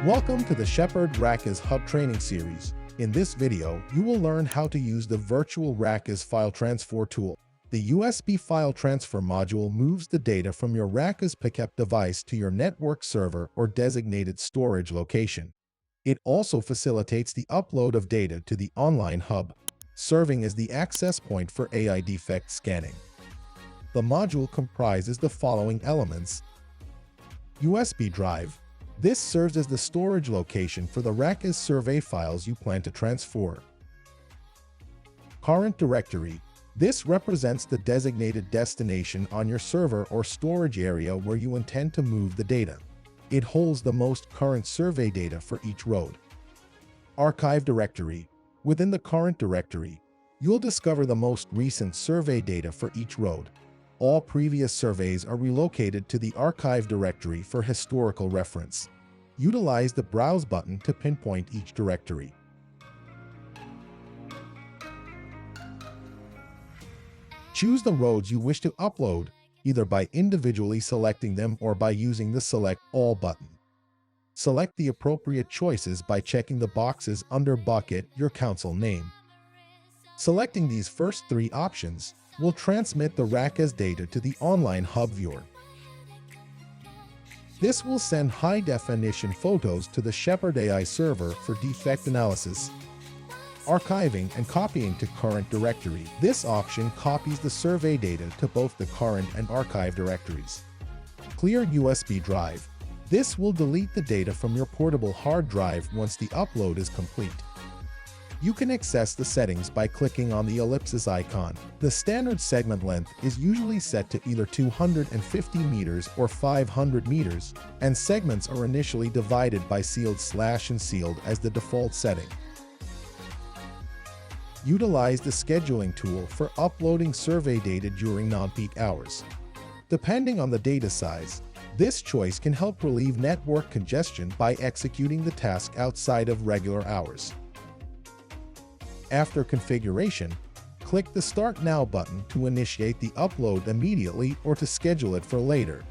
Welcome to the Shepherd RACAS Hub training series. In this video, you will learn how to use the virtual RACAS file transfer tool. The USB file transfer module moves the data from your RACAS pickup device to your network server or designated storage location. It also facilitates the upload of data to the online hub, serving as the access point for AI defect scanning. The module comprises the following elements: USB drive. This serves as the storage location for the RACAS survey files you plan to transfer. Current directory. This represents the designated destination on your server or storage area where you intend to move the data. It holds the most current survey data for each road. Archive directory. Within the current directory, you'll discover the most recent survey data for each road. All previous surveys are relocated to the archive directory for historical reference. Utilize the Browse button to pinpoint each directory. Choose the roads you wish to upload, either by individually selecting them or by using the Select All button. Select the appropriate choices by checking the boxes under Bucket your council name. Selecting these first three options will transmit the RACAS data to the online hub viewer. This will send high-definition photos to the Shepherd AI server for defect analysis. Archiving and copying to current directory. This option copies the survey data to both the current and archive directories. Clear USB drive. This will delete the data from your portable hard drive once the upload is complete. You can access the settings by clicking on the ellipsis icon. The standard segment length is usually set to either 250 meters or 500 meters, and segments are initially divided by /and/sealed as the default setting. Utilize the scheduling tool for uploading survey data during non-peak hours. Depending on the data size, this choice can help relieve network congestion by executing the task outside of regular hours. After configuration, click the Start Now button to initiate the upload immediately or to schedule it for later.